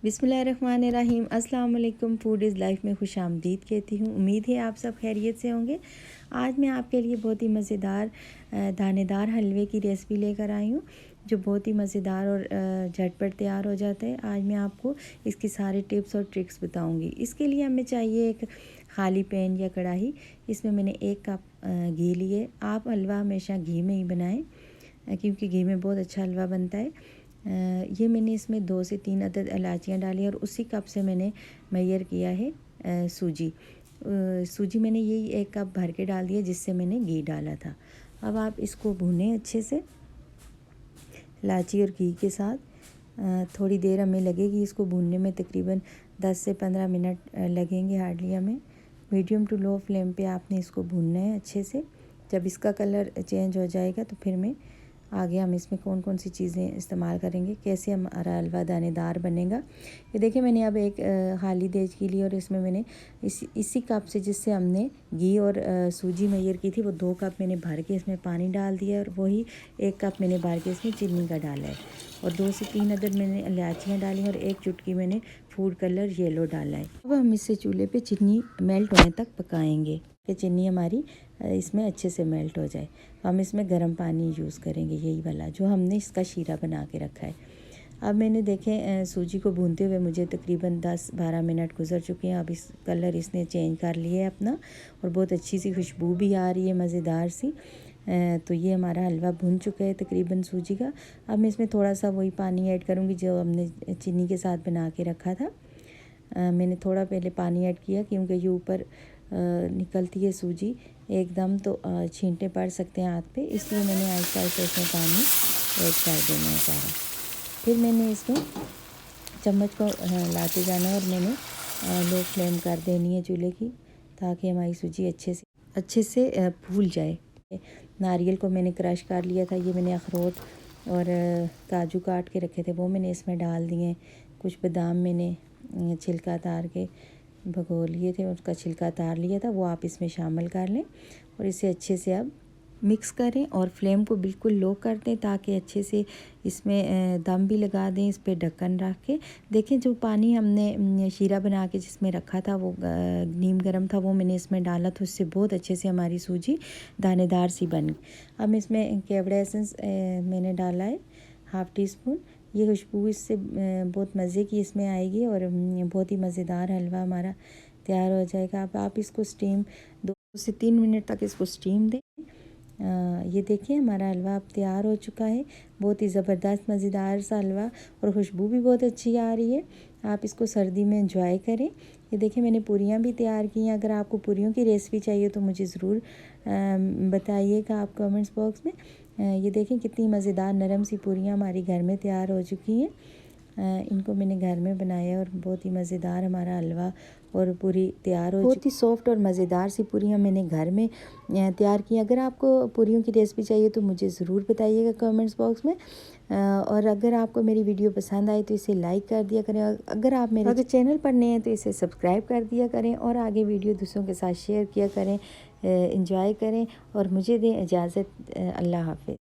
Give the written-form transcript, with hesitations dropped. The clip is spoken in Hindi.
बिस्मिल्लाहिर्रहमानिर्रहीम। अस्सलाम वालेकुम। फूड इज़ लाइफ में खुश आमदीद कहती हूँ। उम्मीद है आप सब खैरियत से होंगे। आज मैं आपके लिए बहुत ही मज़ेदार दानेदार हलवे की रेसिपी लेकर आई हूँ, जो बहुत ही मज़ेदार और झटपट तैयार हो जाता है। आज मैं आपको इसकी सारे टिप्स और ट्रिक्स बताऊँगी। इसके लिए हमें चाहिए एक खाली पैन या कढ़ाई। इसमें मैंने 1 कप घी लिए। आप हलवा हमेशा घी में ही बनाएँ, क्योंकि घी में बहुत अच्छा हलवा बनता है। ये मैंने इसमें 2 से 3 अदद इलायचियाँ डाली और उसी कप से मैंने मेजर किया है सूजी। सूजी मैंने यही 1 कप भर के डाल दिया, जिससे मैंने घी डाला था। अब आप इसको भूनें अच्छे से इलायची और घी के साथ। थोड़ी देर हमें लगेगी इसको भूनने में, तकरीबन 10 से 15 मिनट लगेंगे हार्डली हमें। मीडियम टू लो फ्लेम पे आपने इसको भूनना है अच्छे से। जब इसका कलर चेंज हो जाएगा तो फिर मैं आगे हम इसमें कौन कौन सी चीज़ें इस्तेमाल करेंगे, कैसे हमारा हलवा दानेदार बनेगा। ये देखिए, मैंने अब एक खाली देचकी ली और इसमें मैंने इसी कप से, जिससे हमने घी और सूजी मेजर की थी, वो 2 कप मैंने भर के इसमें पानी डाल दिया और वही 1 कप मैंने भर के इसमें चीनी का डाला है। और 2 से 3 अदद मैंने इलायचियाँ डाली और 1 चुटकी मैंने फूड कलर येलो डाला है। अब हम इसे चूल्हे पे चीनी मेल्ट होने तक पकाएंगे कि चीनी हमारी इसमें अच्छे से मेल्ट हो जाए। हम इसमें गर्म पानी यूज़ करेंगे, यही वाला जो हमने इसका शीरा बना के रखा है। अब मैंने देखें सूजी को भूनते हुए मुझे तकरीबन 10-12 मिनट गुजर चुके हैं। अब इस कलर इसने चेंज कर लिया है अपना, और बहुत अच्छी सी खुशबू भी आ रही है, मज़ेदार सी। तो ये हमारा हलवा भुन चुका है तकरीबन सूजी का। अब मैं इसमें थोड़ा सा वही पानी ऐड करूँगी जो हमने चीनी के साथ बना के रखा था। मैंने थोड़ा पहले पानी ऐड किया, क्योंकि ये ऊपर निकलती है सूजी एकदम, तो छींटे पड़ सकते हैं हाथ पे, इसलिए मैंने आहिस्ता आहिस्ता इसमें पानी ऐड कर देना है सारा। फिर मैंने इसमें चम्मच को लाते जाना है और मैंने लो फ्लेम कर देनी है चूल्हे की, ताकि हमारी सूजी अच्छे से फूल जाए। नारियल को मैंने क्रश कर लिया था। ये मैंने अखरोट और काजू काट के रखे थे, वो मैंने इसमें डाल दिए। कुछ बादाम मैंने छिलका उतार के भगो लिए थे, उसका छिलका उतार लिया था, वो आप इसमें शामिल कर लें और इसे अच्छे से अब मिक्स करें और फ्लेम को बिल्कुल लो कर दें, ताकि अच्छे से इसमें दम भी लगा दें। इस पर ढक्कन रख के देखें, जो पानी हमने शीरा बना के जिसमें रखा था वो नीम गर्म था, वो मैंने इसमें डाला, तो उससे बहुत अच्छे से हमारी सूजी दानेदार सी बन गई। अब इसमें केवड़ा एसेंस मैंने डाला है 1/2 टीस्पून। ये खुशबू इससे बहुत मज़े की इसमें आएगी और बहुत ही मज़ेदार हलवा हमारा तैयार हो जाएगा। अब आप इसको स्टीम 2 से 3 मिनट तक इसको स्टीम दें। ये देखिए, हमारा हलवा अब तैयार हो चुका है। बहुत ही ज़बरदस्त मज़ेदार सा हलवा, और खुशबू भी बहुत अच्छी आ रही है। आप इसको सर्दी में एंजॉय करें। ये देखिए, मैंने पूरियाँ भी तैयार की हैं। अगर आपको पूरियों की रेसिपी चाहिए तो मुझे ज़रूर बताइएगा आप कमेंट्स बॉक्स में। ये देखें, कितनी मज़ेदार नरम सी पूरियाँ हमारी घर में तैयार हो चुकी हैं। इनको मैंने घर में बनाया और बहुत ही मज़ेदार हमारा हलवा और पूरी तैयार हो चुकी। बहुत ही सॉफ्ट और मज़ेदार सी पूरियाँ मैंने घर में तैयार की। अगर आपको पूरियों की रेसिपी चाहिए तो मुझे ज़रूर बताइएगा कमेंट्स बॉक्स में। और अगर आपको मेरी वीडियो पसंद आई तो इसे लाइक कर दिया करें। अगर आप मेरे चैनल पर नए हैं तो इसे सब्सक्राइब कर दिया करें, और आगे वीडियो दूसरों के साथ शेयर किया करें। एंजॉय करें और मुझे दें इजाज़त। अल्लाह हाफ़िज़।